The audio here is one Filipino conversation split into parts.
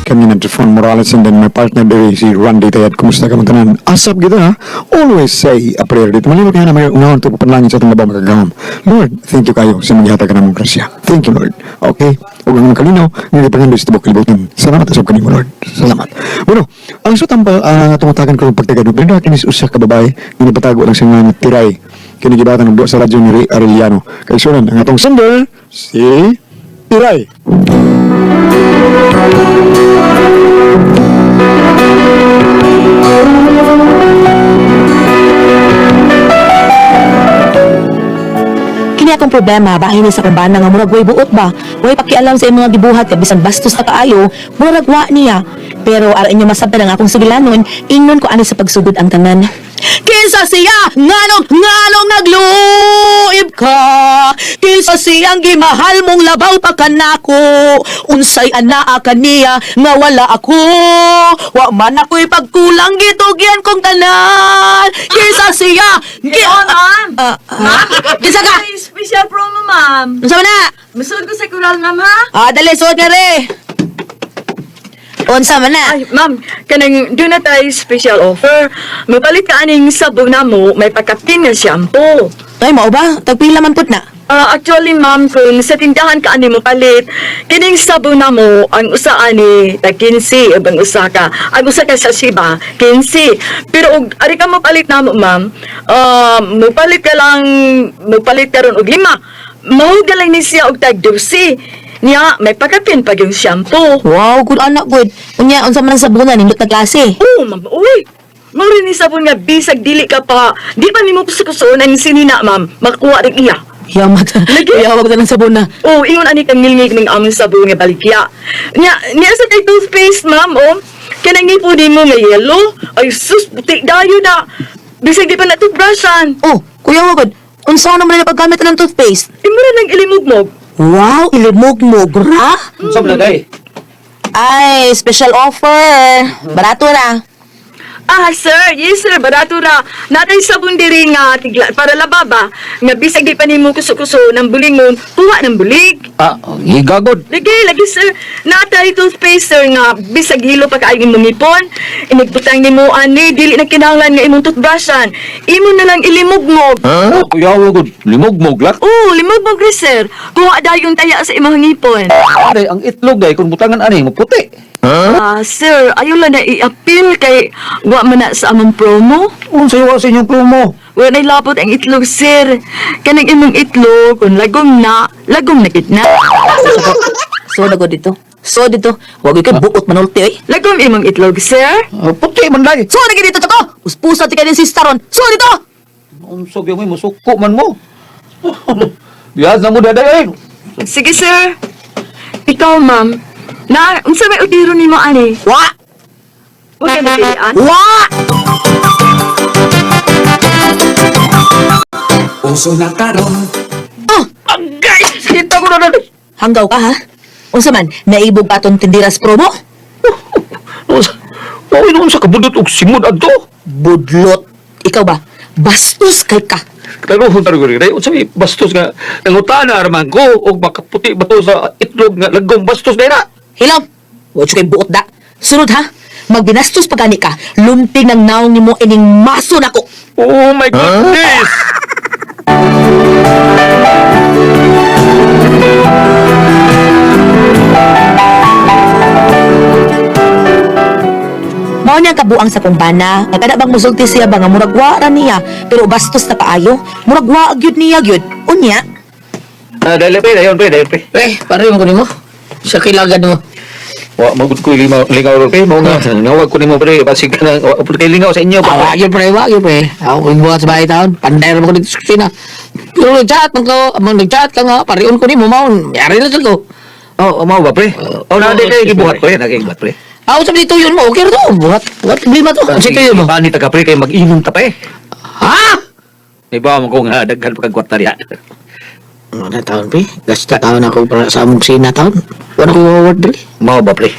kami ng Trifon Morales and then my partner there si Randy Tayat. Kumusta ka man tanan? Asap kita ha? Always say a prayer dito. Malino kaya na may unahon ito papanlangin sa itong labaw magagam. Lord, thank you kayo sa magyata ka namang grasya. Thank you, Lord. Okay? Huwag ang kalinaw, hindi pangando sa tibok kalibutan. Salamat asap kanimo, Lord. Salamat. Bueno, ang sutang tumatagan ko ng pagtagadog. Pero kinis usa ka babae, ginipatago lang sa mga tiray. Kinigibatan ng buwa sa radyo ni Ray Arellano. Kay sunan, ang atong sender, si Tiray. Kini akong problema, bahin ni sa kumbana nga murag way buot ba? Way pakialam sa imong mga gibuhat kay bisan bastos na kaayo, murag wa niya. Pero ara inyo masabtan ang akong sugilanon, ingnon ko ani sa pagsugod ang tanan. Kinsa siya nganong nagluib ka? Kinsa siyang gimahal mong labaw pa kanako? Unsay anaa kaniya nga wala ako? Wa man ako'y pagkulang gitugyan kong tanan. Kinsa siya? Ma'am! Kinsa ka? May special promo, ma'am. Unsa man na? Masud ko sa kural, ma'am, ha? Dali, suot nga re. Unsa man na? Ay, ma'am, kanang doon na tayo special offer. Mapalit ka aning sabon na mo, may pagkapin ng shampoo. Ay, mao ba? Tagpila man pud na. Actually, ma'am, kung sa tindahan ka ani mo palit, kining sabon na mo, ang usa ani, tag 15, ibang usa ka. Ang usa ka sa siba, 15. Pero, ari ka mapalit na mo, ma'am, mapalit ka ron og 5. Mahuga lang ni siya og tag 12. Niya, may pagkapin pag yung shampoo. Wow, good anak, good. Unya, unsa man ang sabunan, nindot na klase. Oo, ma'am. Uy! Maurin ni sabon nga bisag dili ka pa. Di pa ni mo kusukusoon ang sinina, ma'am. Makuha rin iya. Yamat. Yawag na ng sabon na. Oo, ingon ani kang ngilngig ng among sabon nga balikya. Niya sa kay toothpaste, ma'am, oh. Kanang nipo di mo nga yellow. Ay, sus, puti dayo na. Bisag di pa na toothbrushan. Oh, kuya wagod. Unsa naman na paggamit ng toothpaste? Imura ng ilimugmog. Wow, ilimog-mog ra? Saan na day? Ay, special offer. Barato na. Sir. Yes, sir. Barato ra. Natay sabon diri nga tigla para lababa. Nga bisag di pa nimo kuso-kuso ng bulingon, tuwa ng bulig. Higagod. Lagi, sir. Natay toothpaste, sir, nga bisag hilo pa kaayong imong ngipon. Inigbutang nimo ani, dili na kinahanglan nga imong toothbrushan. Imo na lang ilimugmog. Kuyawagod. Limog-mog lang. Oo, limugmog rin, sir. Kuha dayon taya sa imong ngipon. Aray, ang itlog day, kung butangan ani, maputi. Sir, ayaw lang na i-appeal kay wa man na sa among promo. Unsay wa sa inyong promo? Wala labot ang itlog, sir. Kanang imong itlog, kung lagom na gid na. So, dago dito. So, dito. Wag ka buot manulti, eh. Lagom imong itlog, sir. Puti man day. So, lagi dito to. Uspusa ti ka din sister ron. So, dito. Unsog yung may musuko man mo. Biyas na mo daday. Sige, sir. Ikaw, ma'am. Unsa may udiro nimo ani? Wa! Wa ka napilian? Wa! Uso na karon, Agay! Kita ko na daday. Hanggaw ka, ha? Unsa man, naibog atong tindiras promo? Mawin naman sa kabudot og simod adto. Budlot. Ikaw ba? Bastos kay ka. Pero huntar ko rin, unsa may bastos nga nangutana araman ko og makaputi ba to sa itlog nga lagom bastos day na. Hilaw! Huwag siya kay buot da. Sunod ha, magbinastos pagani ka, lumpig ng naong ni mo ining maso na ko. Oh my goodness! Mao niya kabuang sa kumbana, nagkada bang musulti siya ba nga murag wa ra niya, pero bastos na kaayo, murag wa gyud niya gyud. Unya, Dali dayon pre. Pare mo ko nimo. Sa kilagan mo. Wa magud ko lingaw pre mo nga nawag ko nimo pre basig ka na kay lingaw sa inyo pa. Wag yun pre. Ako kung buhat sa bahay taon. Panday mo ko dito sa kusina. Pero nag-chat man ko. Nag-chat ka nga. Pariun ko nimo maon. Yari na sa ko. Oh, mao ba pre? Oh, na di kay gibuhat pre, naging pre. Ako sabi dito yun mo. Okay rin to. Buhat. What problema to? Kasi ito yun mo. Pani taga pre kay mag-inom ta pa eh. Ha? May ba mo ko nga daghan pa kag kwarta diha. Ano taon pre? Gasta taon ako para sa among kusina taon. Wala ko award dali. Mao ba pre?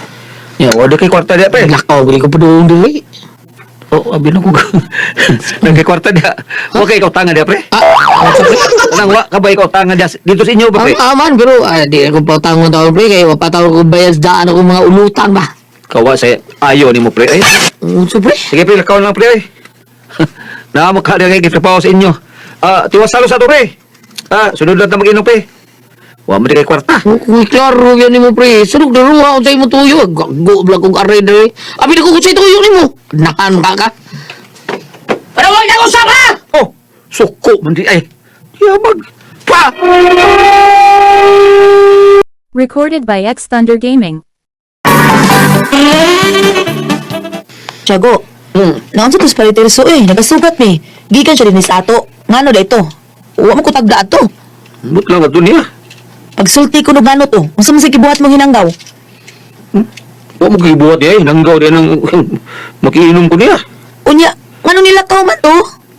Ya, wala kay kwarta diha pre. Lakaw. Bili ko pa doon dali. Oh, abi na ko. Nagkay kwarta diha. Okay, ikaw tanga diha pre. Nang wa kabay ikaw tanga diha dito sa inyo ba pre? Aman pero di ko pa tangon taon pre. Kaya wapataw ko bayas daan ako mga ulutang ba. Kawa sa ayo ni mo pre. Ay, Unsa pre? sige pre, lakaw lang pre. Ay. Naamo ka kay gitrabaho sa inyo. Tiwas salo sa to pre. Sunod lang ta mag-inom pre. Wa mo di kay kwarta. Kung klaro yan ni mo pre, sunod na ruwa ako sa'yo mo tuyo. Gago bla kong aray na eh. Abi na ko sa'yo tuyo ni mo. Nakan ka. Pero huwag na usap ha! Oh, suko man di ay. Yabag. Pa! Recorded by X Thunder Gaming. Tiago, naon sa tos paliterso nagasugat mi. Gikan siya din sa ato. Ngano da ito? Wa mo ko tagda ato. But lang ato niya. Pagsulti ko no gano to. Unsa man sa gibuhat mong hinanggaw? Wa mo gibuhat di ay. Nanggaw di nang makiinom ko niya. Unya, ngano nila ka man to?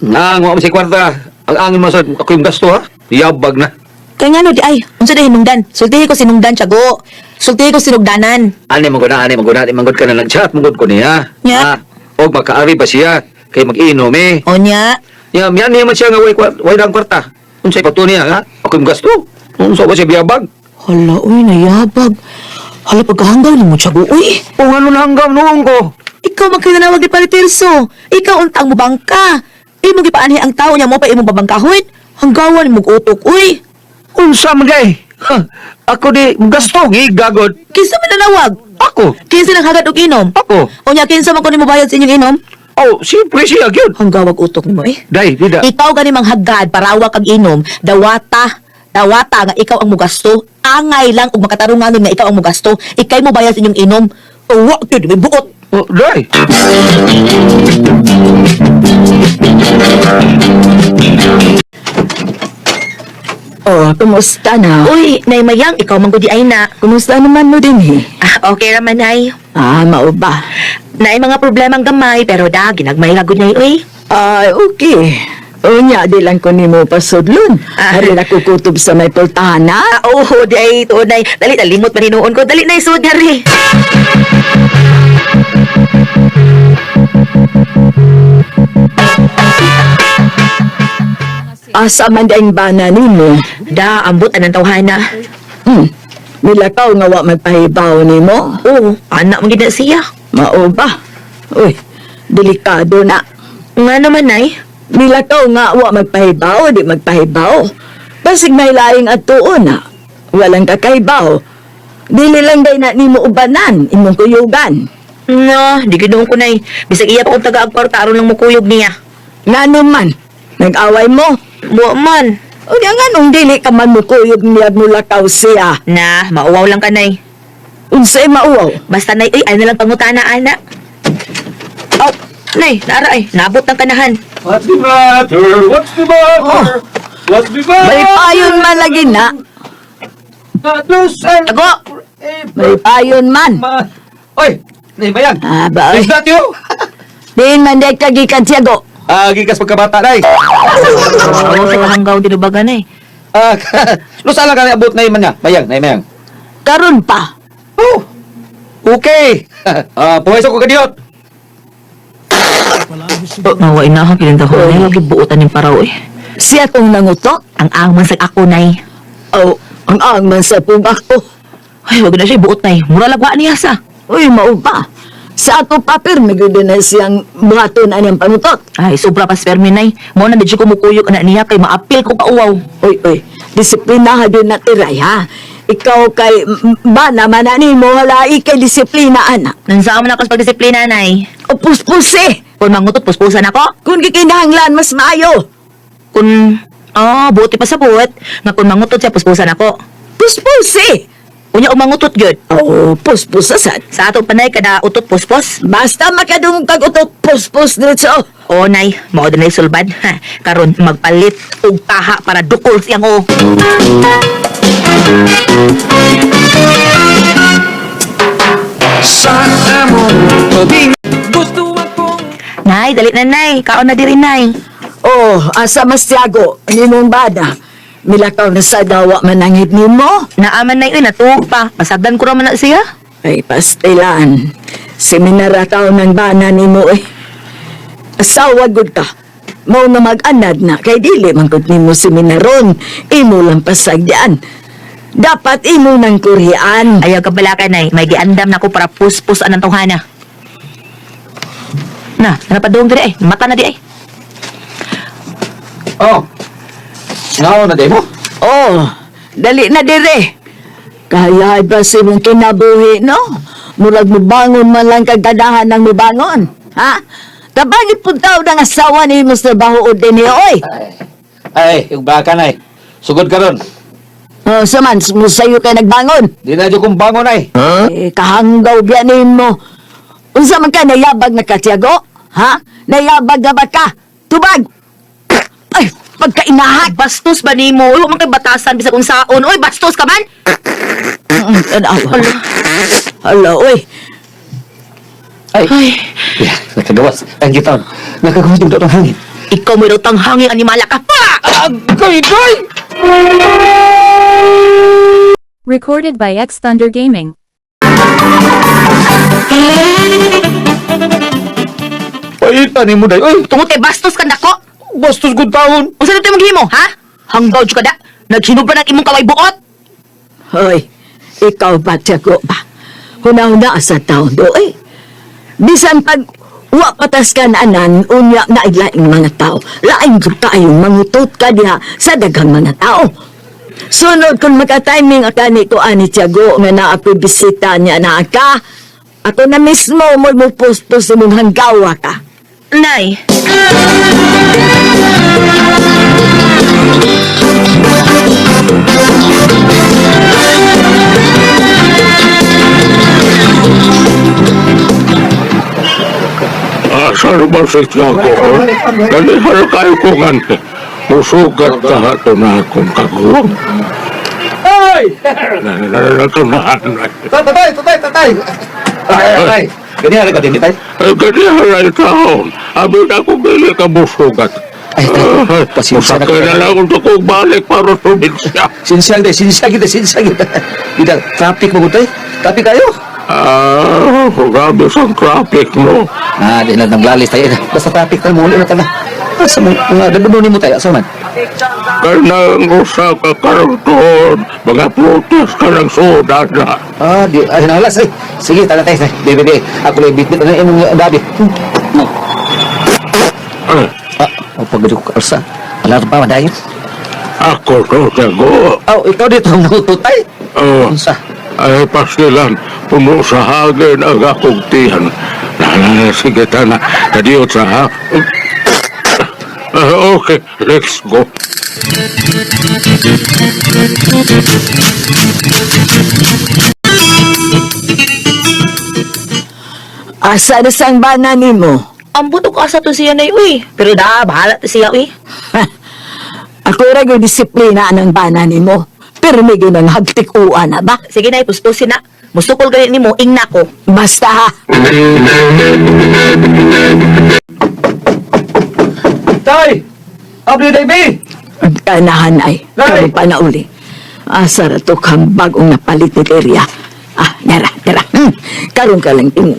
Nang wa mo sa kwarta. Ang angin mo sa ako yung gasto ha. Yabag na. Kaya ngano di ay, unsa da hinungdan? Sultihi ko sinungdan, Tiago. Sultihi ko sinugdanan. Ani maguna, di manggod ka na nag-chat, manggod ko niya. Nya. O makaari pa siya. Kay mag-inom eh. Onya, Ya, miyan niya man siya nga way lang kwarta. Unsay pato niya ha? Ako yung gasto. Unsa ba siya biyabag? hala, uy, nayabag. Hala, pagkahanggaw ni mo, Tiago, uy. O ano na hanggang noong ko? Ikaw magkinanawag ni Paliterso. Ikaw untang mo bangka. Imo gipaanhi ang tao niya mo pa imong babangkahon. Hanggawan mo utok, uy. Unsa man gay? Ako di gasto gigagod. Kinsa man nanawag? Ako. Kinsa nang hagad og inom? Ako. Unya kinsa man ko nimo bayad sa inyong inom? Oh, siyempre siya gyud. Hanggawag utok nimo eh. Dai, dida. Ikaw gani mang hagad parawa kag inom, dawata nga ikaw ang mugasto. Angay lang ug makatarungan nga ikaw ang mugasto. Ikay mo bayad sa inyong inom. Tuwa gyud may buot. Oh, dai. Oh, kumusta na? Uy, nay mayang ikaw man gudi ay na. Kumusta naman mo din eh? Okay raman nay. Mao ba? Naay mga problemang gamay pero da ginagmay ra gud nay uy. Ay, okay. Unya, di lang ko ni mo pasudlon. Hari na kukutob sa may pultana. Oo, di ay tuod nay. Dali limot maninuon ko. Dali nay sud dari. Asa man daing bana nimo? Da ambot anang tawhana. Milakaw nga wa magpahibaw nimo? Oo, anak mo gid na siya. Mao ba? Uy, delikado na. Nga naman nay. Milakaw nga wa magpahibaw, di magpahibaw. Basig may laing at tuon na. Walang kakahibaw. Dili lang day na nimo ubanan, imong kuyugan. No, di ginoon ko nay. Bisag iya pa kung taga-agkwarta aron lang mukuyog niya. Nga naman, nag-away mo. Buwa man. O di nga nung dili ka man mukuyog niya mulakaw siya. Na, mauwaw lang ka nay. Unsay mauwaw? Basta nay, ay na lang pangutana ana. Oh, nay, naara ay, nabot ng kanahan. What's the matter? What's the matter? What's the May payon man lagi na. Tago! May payon man. Oy, nay bayan. Ba, Is that you? din man day kagikan siyago. Gikas pagkabata dai. Oo, sa hanggaw dinubagan eh. Lusa lang ka na abot na iman niya. Mayang. Karon pa. Oh, okay. Puweso ko kadiyot. Mawa ina ako kinintahon ay lagi buutan ng paraw eh. Siya tong nangutok. Ang angman sa ako nay. Oh, ang angman sa pugak ko. Ay, wag na siya buot nay. Mura lagwa niya sa. Uy, mao ba? Sa ato papir, may ganda na siyang buhaton aniyang panutot. Ay, sobra pa spermi nay. Mo na di siya kumukuyog anak niya kay maapil ko kauwaw. Uy, disiplina ha din na tiray ha. Ikaw kay ba naman ani mo halai kay disiplina anak. Nansaan man ako sa pagdisiplina nay. O puspuse. Kung mangutot, puspusan ako. Kung gikinahanglan mas maayo. Kung, buti pa sa buot. Nga kung mangutot siya, puspusan ako. Puspuse. Unya umangutot gyud. Oh, puspus sad. Sa ato panay kada utot puspos. Basta makadung kag-utot puspus diretso. O nay, mao din ay sulbad. Ha, karon magpalit og taha para dukol siyang o. Sa among tubing gusto akong Nay, dali na nay. Kaon na diri nay. Oh, asa mas tiago, nimong bada. Milakaw na sa dawa manangit nimo. Naaman nay natuog pa. Pasagdan ko raman na siya. Ay, pastilan. Seminara tao ng bana nimo eh. Asawa gud ka. Mao na mag-anad na kay dili man gud nimo seminaron. Imo lang pasagdian. Dapat imo ng kurian. Ayaw ka balaka, Nay. May giandam na ako para puspus-an ng tawhana. Na, napadong diri eh. Mata na di eh. Oh. Ngaw na mo? Oh, dali na dire. Kaya ba si mong kinabuhi, no? Murag mo bangon man lang kagadahan ng mo bangon. Ha? Tabangit po daw ng asawa ni mo sa baho din niya, oy. Ay, yung baka na Sugod ka ron. Oh, saman, musayo ka nagbangon. Di na dyan kong bangon Kahanggaw biyanin mo. Unsa man ka nayabag na katyago? Ha? Nayabag na ba ka? Tubag! Ay, pagkainahat! Bastos ba ni mo? Uy, kay batasan bisag unsaon. Uy, bastos ka man? Hala, oy. Ay. Yeah, nakagawas. Ang gitawan. Nakagawas yung daw ng hangin. Ikaw may utang hangin animala ka pa! Koy! Recorded by X Thunder Gaming. Paita ni mo day. Uy, Tungod kay bastos ka nako. bastos kong taon. Unsa na tayo maghimo, ha? Hanggaw jud ka da. Naghinog pa ng imong kaway buot. Hoy, ikaw ba, tiyago ba? Hunaw-na sa taon do, eh. Bisan pag patas ka na anan, unya na ilaing mga tao. Laing jud kayong mangutot ka diha sa daghang mga tao. Sunod kung magka-timing akani ko ani tiyago nga naa ako'y bisita niya na ka. Ako na mismo mo pustos sa mong hanggawa ka. Nay. Asal ba si Tiago? Dali hal kayo ko nga. Musugat ka hato na akong kagulong. Ay! Nanatunahan na. Tatay! Ay! Ganyan na ka din, tay? Gani halay taon. Abi na kong dili ka musugat. Ay, tay, pasensya na Masakay na lang kung kong balik para suminsya. Sinsya kita. Kita, traffic mo ko, tay? Traffic kayo? Grabe sa traffic mo. Di na naglalis tayo. Basta traffic tayo, muli na ka na. Sa mga dabununin mo tayo, asaman? Kanang usa ka karoon. Mga protest ka ng soda na. Ay, nahalas eh. Sige, tala tayo. Bebe, ako lang bitbit. Ano yung dabi? Pagod ko kalsa. Alam pa, madayon. Ako to, Tiago. Ikaw dito ang natutay. Unsa? Ay pasilan, puno sa hagin ang akong tiyan. Sige na, kadiyot sa ha. Okay, let's go. Asa na sang bana ni mo? Ang butok asa to siya, Nay, uy. Pero bahala to siya, uy. Ako rin yung disiplina ng bana ni mo. Pero may ginang hagtik-uan na ba? Sige, Nay, puspusin na. Musukol ganit ni mo, ingna ko. Basta ha. Tay! Abdi, Davey! Kanahan ay. Nay! Karoon pa na uli. Asa ra to kang bagong napalit ni Teria. Nara. Karoon ka lang yung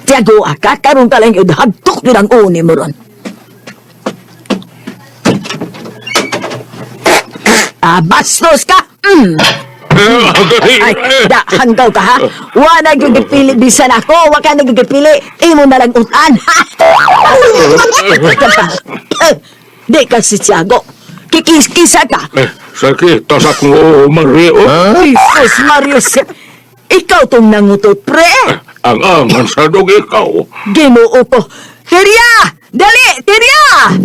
tiyago ka. Karoon ka lang yung hagtok yun ang uni mo ron. Bastos ka! Ay, hanggaw ka ha? Wa na gagipili bisan ako. Wa ka na gagipili. Imo na lang utan. Di ka si Tiago. Kikis-kisa ka. Sakit, tasak mo, Mario. Jesus Marius. Ikaw tong nangutot, pre. Ang angan sa dog ikaw. Ginuo ko. Teria! Dali! Teria!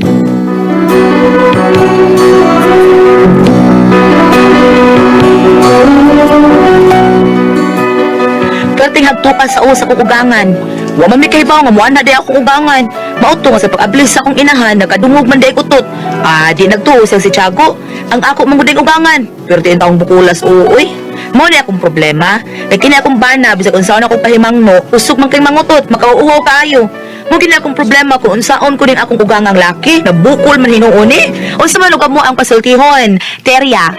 Kating hagtukan sa usa kong ugangan. Wa man mi kay bawo nga muana day akong ugangan. Mauto nga sa pag-ablis sa akong inahan nagkadungog man day utot. Di nagtuo siya si Tiago. Ang ako manguding ugangan. Pero di taong bukulas uuy. Mao ni akong problema. Kini akong bana bisag unsaon akong pahimangno, usog man kay mangutot, makauuhaw kaayo. Mo gini akong problema kung unsaon ko din akong ugangang laki, nabukol man hinuuni. Unsa man ug mo ang pasultihon? Teria.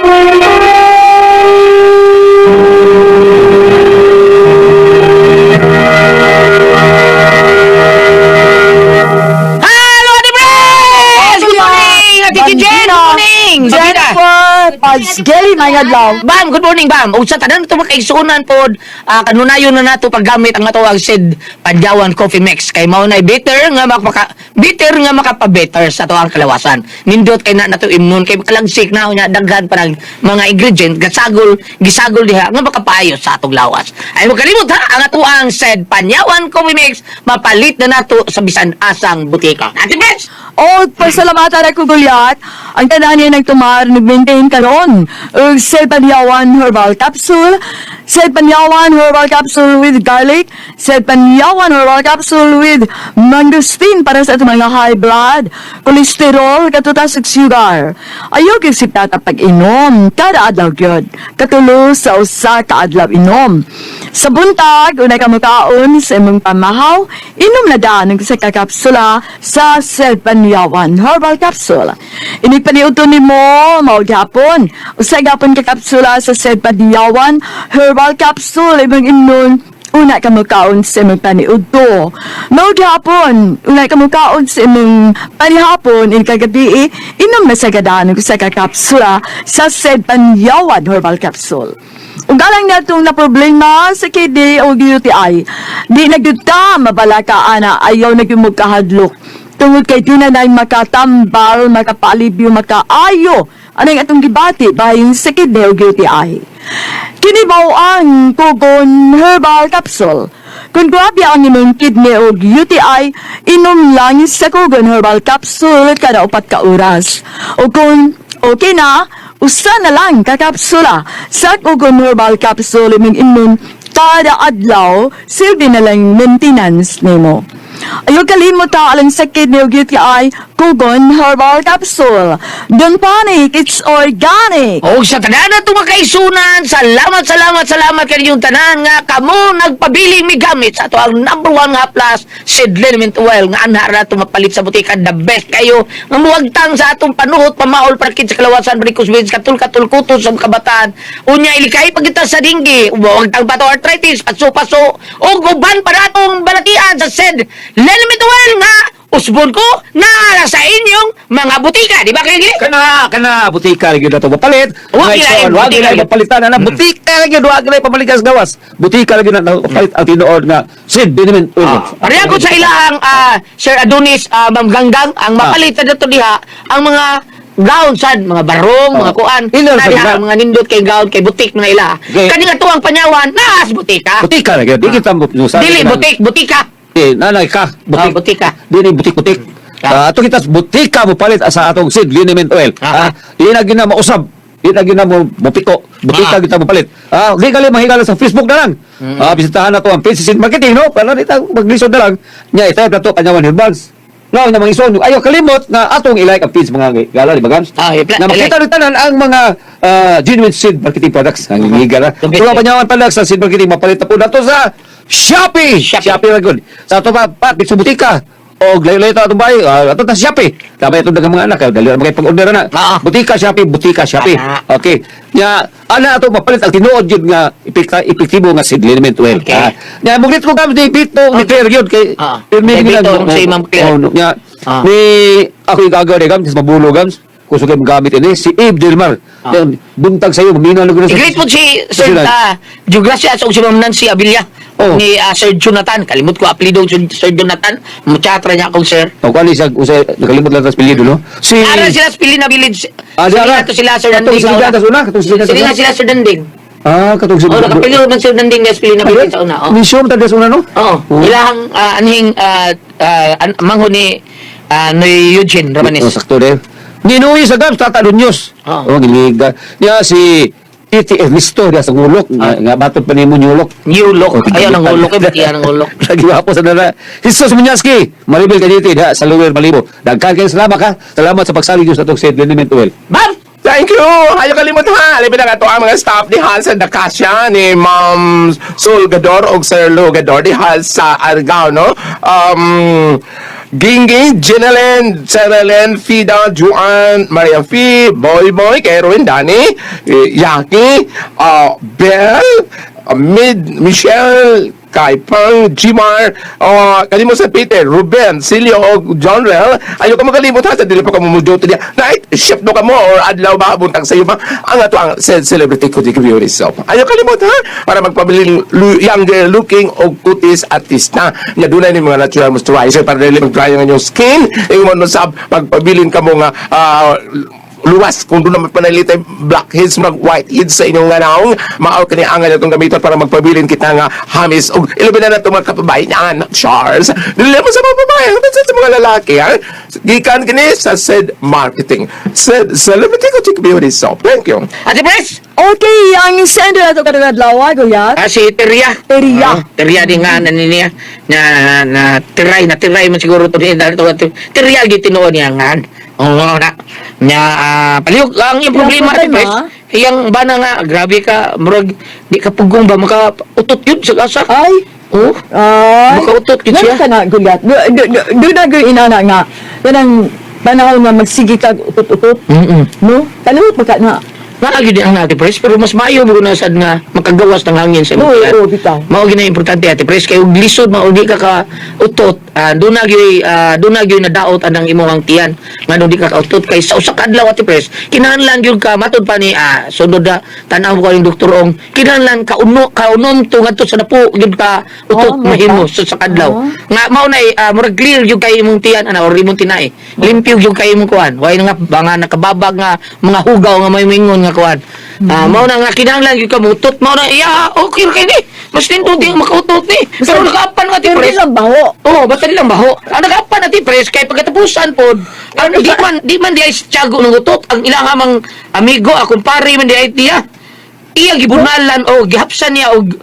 Gay, mga adlaw. Bam, good morning, Bam. Usa tanan ito makaigsunan pod, kanunayon na nato paggamit ang matawag said Panyawan Coffee Mix kay mao nay bitter nga makapabetter sa ato ang kalawasan. Nindot kay na nato imnon kay kalagsik na unya daghan pa ng mga ingredient gisagol diha nga makapaayos sa atong lawas. Ay mo kalimot ha, ang ato ang said Panyawan Coffee Mix mapalit na nato sa bisan asang butika. Ati Bes! O, pasalamatan ako gulyat. Ang tanan niya nagtumar, nag-maintain karon. Og Said Panyawan Herbal Capsule, Said Panyawan Herbal Capsule with garlic, Said Panyawan Herbal Capsule with mangosteen para sa itong mga high blood, cholesterol, katutas ug sugar. Ayaw kisip tata pag-inom, kada adlaw gyud. Katulo sa usa ka adlaw inom. Sa buntag, unay ka mukaon sa imong pamahaw, inom na daan ng sa kakapsula sa Said Panyawan Herbal Capsule. Inig paniuto ni mo, maugapon. Usay gapon kakapsula sa Said Panyawan Herbal Capsule, ibang imnon, una ka mukaon sa imong paniuto. Maugapon, una ka mukaon sa imong panihapon, ikagabi, inom na sa gadaan ng sa kakapsula sa Said Panyawan Herbal Capsule. Ug galang natong na problema sa kidney o UTI, di nagduta mabala ka ana ayaw nagimog kahadlok. Tungod kay di na makatambal, makapalibyo, makaayo. Anong atong gibati bahin sa kidney o UTI. Kinibaw ang Kugon Herbal Capsule. Kung grabe ang imong kidney o UTI, inom lang sa Kugon Herbal Capsule kada 4 ka oras. O kung okay na, usa na lang kakapsula sa Kugon Herbal Capsule imong inom kada adlaw, silbi na lang maintenance nimo. Ayaw kalimot ta alang sa kidney o UTI, Kugon Herbal Capsule. Don't panic, it's organic. O sa tanan na makaisunan, salamat kanyong tanan nga kamo nagpabili mi gamit sa ato ang number 1 nga plus seed liniment oil nga anha ra to mapalit sa butika, the best kayo nga muwagtang sa atong panuhot pamaol para kit sa kalawasan barikos wins katul kutos sa kabataan unya ilikay pagita sa dinggi muwagtang pato arthritis paso o guban para atong balatian sa seed liniment oil nga usbon ko na sa inyong mga butika, di ba kayo gini? Kana butika lagi na to mapalit. Wag Ngayon, wag butika na mapalitan na butika lagi wag na pamalikas gawas. Butika lagi na palit ang tinuod nga seed liniment oil. Pareha ko sa ilahang Sir Adonis, Ma'am Ganggang, ang mapalitan na to diha ang mga gown sad, mga barong, mga kuan. Ilan sa Diha, diha? mga nindot kay gown, kay butik mga ila. Okay. Kani nga tuwang panyawan, naas butika. Butika lagi di kita Dili butika. nanay ka Butika. dili butik ato kita butika mo palit sa atong seed liniment oil di na gina mausab di na gina mo piko butika kita mo palit di kali mahigala sa Facebook na lang bisitahan na to ang page seed marketing no para dito maglisod na lang nya i-type na to Panyawan Herbals no na mga ison ayo kalimot na atong i-like ang page mga gala di ba gams na makita rin tanan ang mga genuine seed marketing products ang higala tuwa Panyawan products sa seed marketing mapalit na po nato sa Shopee ra gud sa ato pa sa butika o layo-layo ito atong bahay ato ta Shopee tama ito dagang mga anak dali ra magay pag-order na butika Shopee okay nya ana ato mapalit ang tinuod yun nga epektibo nga seed liniment oil nya muglit ko gam di bito ni fair yun kay Bito sa imang clear. nya ni ako igagaw de gam mabulo gam kusog kay magamit ini si Abe Delmar buntag sayo maminaw na gud I-greet po si Sir Geogracia sa si Ma'am Nancy Abilia ni Sir Jonathan. Kalimut ko apelido Sir Jonathan. Muchatra niya akong Sir. o kani sa usay nakalimot lang tas pilido no si Ara sila sa Pilina Village. diara Sila Sir Danding. sila Sila Sir Danding. katong si Nakapiliro ng Sir Danding sa Pilina Village sa una. mission ta des una no Ilahang anhing mangho ni Eugene Ramanes. sakto de Ninuwi sa gams tata dunyos giliga niya si Titi Ernesto dia sa ngulok nga batot pa nimo nyulok New look. Ayaw ng ulok. Batiya ng ulok. lagi wapo sa dala Jesus Munyaski maribel ka dito sa Luwer Malibo dagkan kay salamat sa pagsalig sa atong seed liniment oil Bam! Thank you! Ayaw kalimot ha! Alipin na nga ito ang mga staff ni Hansen Dakasya ni Ma'am Sol Gador o Sir Lou Gador di Hals sa Argao, no? Gingy, Ginelen, Serelen, Fida, Juan, Maria Fee, Boy, Kerwin, Danny, Yaki, Belle, Michelle, kay Pang Jimar, kalimot sa Peter, Ruben, Silio, o John Rel, ayaw ka magalimot ha, sa dili pa ka mumuduto niya. Night, shift no ka mo, or adlaw ba, buntag sa iyo ba, ang ato ang celebrity cutie community soap. Ayaw kalimot ha, para magpabiling younger looking o kutis artista. Nya dunay ni mga natural moisturizer para dili mag-dry ang inyong skin. Ingon mo sa pagpabilin ka mo nga luwas kung doon naman panalitay blackheads mag whiteheads sa inyong nganaong maaw kani angal itong gamiton para magpabilin kita nga hamis o ilubin na itong mga kapabayan Charles dili mo sa mga babae sa mga lalaki ha gikan kini sa said marketing said celebrity ko chick beauty soap. Thank you. Ate Pres, Okay, ang sender na ito kadang adlaw, Guyat. si Teria. Teria. Teria din nga niya na tiray man siguro to din dahil to Teria gi tinuod niya nga. Oo na. Nya palihog ang yung problema Ate Pres. Iyang bana nga grabe ka murag di ka pugong ba maka utot yun sa asa. Ay, Oh. ay. Makautot yun siya. Ganun ka na, Guyat. Doon na gawin inana nga. Ganang panahon nga magsigi ka utot-utot. No? Kalimot pa ka na. Naagi din ang Ate Pres, pero mas maayo mo na sad nga makagawas ng hangin sa Oo, mga. oo, bitaw. Mao gina importante Ate Pres kay ug lisod mao di ka ka utot, do na gyud na daot anang imong tiyan. Nga di ka ka utot kay sa usa ka adlaw Ate Pres, kinahanglan gyud ka matud pa ni sunod na tanaw ko yung doktor ong kinahanglan ka unon to ngadto sa napo gyud ka utot mahimo sa kadlaw. Nga mao na murag clear gyud kay imong tiyan or imong tinai. Limpyo gyud kay imong kuan. Way nga banga nakababag nga mga hugaw nga may mingon nga kuan. Mao na nga kinahanglan gyud ka mutot mao na okay ra kay ni. Mas nindot di makautot ni. Pero nakapan nga Ate Pero Pres. lang baho. Oh, basta nilang baho. Ang nagapan natin pres kay pagkatapusan pod, ang di man di ay tiyago ng utot, ang ilang amang amigo, akong pare man di ay tiya. Iya gibunalan o gihapsan niya og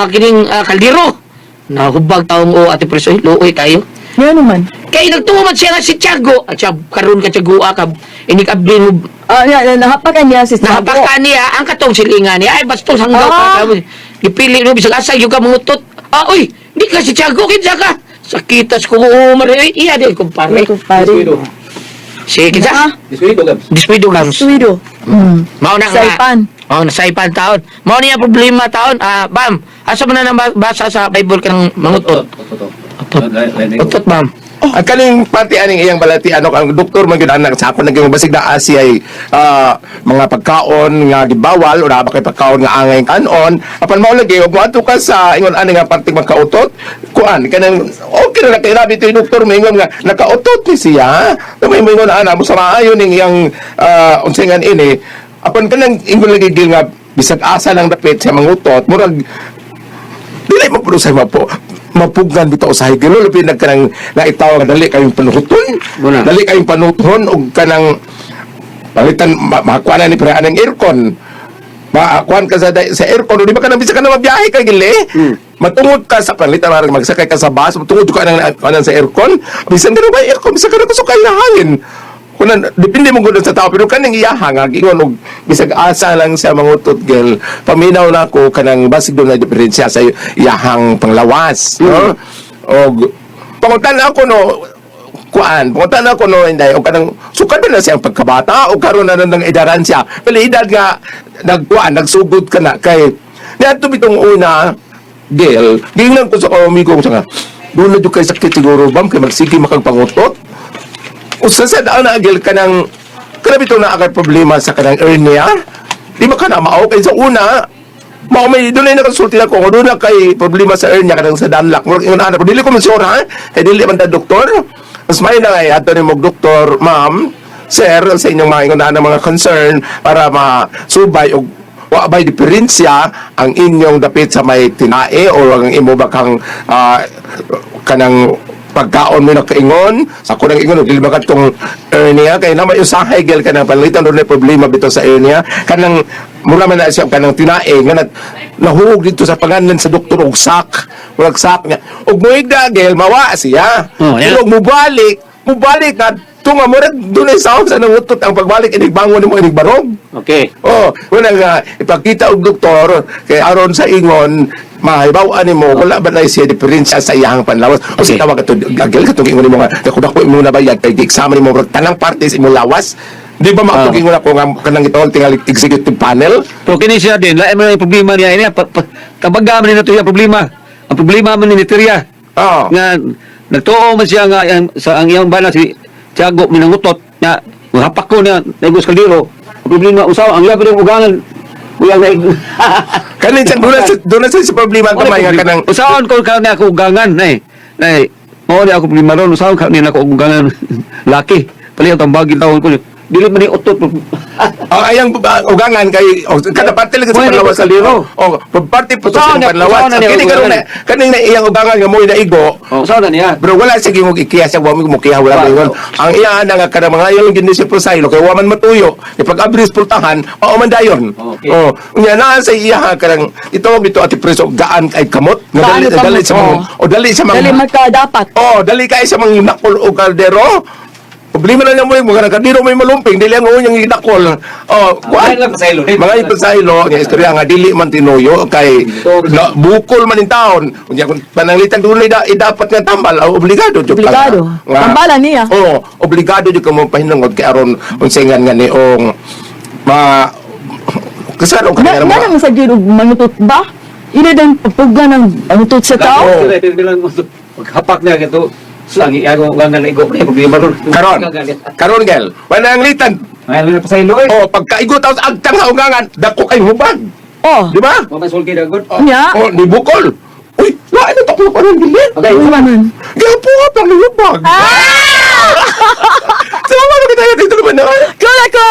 kining kaldero. Nahubag taong Ate Pres, oy luoy kayo. Nga naman. Kay nagtuo man siya nga si Tiago, at siya karon ka Tiagoa ka inikabli mo Nahapakan niya si Tiago. nahapakan niya ang katong silingan niya ay bastos hanggaw ka. Gipili mo bisag asa yung ka mangutot. Uy, di ka si Tiago kinsa ka. Sakitas ko mari iya di kumpare. Kumpare. Sige kinsa? Diswido gams. Suwido. Mao na nga. Saipan. Mao na saipan taon. Mao niya problema taon. Bam. Asa man na basa sa Bible kanang mangutot. Utot bam. Ang kaning pati aning iyang balati ang doktor man gyud anak sa ako naging basig na asi ay mga pagkaon nga gibawal o ba kay pagkaon nga angay kanon apan mao lagi og moadto ka sa ingon ani nga parting magkautot kuan kanang okay ra kay rabi to doktor mingon nga nakautot ni siya may mingon ana mo sa maayo ning iyang unsingan ini apan kanang ingon lagi gyud nga bisag asa lang dapit sa mangutot murag dili mo puno sa mapugan bitaw sa higilo lupin nagkanang naitawag dali kayong panuhuton dali kayong panuhuton og kanang palitan makakuha na ni pre anang aircon makakuha ka sa aircon di ba ka nang bisa ka na mabiyahe ka gili matungod ka sa palitan marang magsakay ka sa bus matungod ka nang sa aircon bisan ka na ba aircon bisa ka na kusukay na hangin kunan depende mo gud sa tao pero kaning iyaha nga gingon og bisag asa lang sa mangutot gel paminaw na ko kanang basig do na diferensya sa iyahang panglawas no og pangutan ako no pangutan ako no inday og kanang sukad na siyang pagkabata o karon na nang edaran siya pero edad nga nagsugod ka na kay niadto bitong una gel gingnan ko sa amigo ko sa dulo jud kay sakit siguro bam kay magsige makagpangutot usa sa daan na agil ka ng kanabito na agad problema sa kanang hernia di ba ka na mao kay sa una mao may doon ay nakasulti na ko doon na kay problema sa hernia kanang sa danlak murag ingon ana dili ko mansura kay dili man ta doktor mas may na ay ato ni mog doktor ma'am sir sa inyong mga ingon na mga concern para masubay og wa bay diferensya ang inyong dapit sa may tinae o ang imo bakang kanang pagkaon mo nakaingon sa kunang ingon dili ba katong hernia kay na may usahay gel kanang palitan ron problema bitaw sa hernia kanang mura man na siya kanang tinae nga nahurog dito sa pangalan sa doktor og sak murag sak niya og moigda gel mawa siya pero mubalik na tunga mo rin doon ay sa nangutot ang pagbalik inigbangon mo inigbarog Okay. wala nga ipakita og doktor kay aron sa ingon mahibaw-an mo wala ba na siya diferensya sa iyang panlawas o Okay. sa tawag ito agil katong ingon mo nga dako mo na bayad kay examine mo tanang parties imo lawas di ba makatugin ko nga kanang itong tingal executive panel Pero kini siya din, lain man ang problema niya ini. Kabagaman nito yung problema. Ang problema man ni Teria Oh. nga nagtuo man siya nga sa ang iyang bana si Tiago minangutot nga hapak ko na negos kaldero. Ang problema usaw ang iya pa rin ugangan. Uyang na Kanin siya, doon na sa problema kamay nga kanang... usaon ko ka na ako ugangan nay. Nay, mao ni ako problema ron usaon ka nila ako ugangan laki. Pali ang tambagin tawon ko. Dili man ni utot. ayang ugangan kay kada parte lang sa Pwede panlawas po sa liro. parte po Usaon sa na- panlawas. usaon na niya Kini karon ugangan. na kaning na iyang ugangan nga mo na igo. Oh, usaon na niya. Bro, wala sige mo ikiya sa wami mo kiya wala Wow. mo. Ang iya na nga kada mga yung ginis po sa ilo kay waman matuyo. Pag abris pultahan, man dayon. Okay. Oh, unya na sa iya kadang ito bito ati preso gaan kay kamot. Nga Gaano kamot? dali sa mga o dali sa mga Dali magkadapat. oh, dali kay sa mga nakol o kaldero. Problema na niya mo yung mga kaldero may malumping, dili ang unyang idakol. Oh, kuan. Mga lang pasaylo. Mga ipasaylo, nga istorya nga dili man tinuyo kay na, bukol man in taon. Unya kung pananglitan dunay dapat nga tambal, obligado jud ka. Obligado. Nga- Tambalan niya. Oo, obligado jud ka mo pahinungod kay aron unsengan nga niong ma kasarong Na kanila naman sa giro manutot ba? Ina din papuga ng manutot sa tao. Oo. Maghapak na ito. Sangi ako ugangan na igo. Problema ron. karon gel. Pananglitan. Ngayon na pasaylo eh. Oh, pagkaigo taos agtang haungangan, dako kay hubag. Oh, Di ba? Mga sulki na good. nya. Oh, ni bukol. Uy, lain na taklo pa ng bilin. Okay. Naman. Gapo ka pang lubag. Sama na kita dito naman na. Kala ko,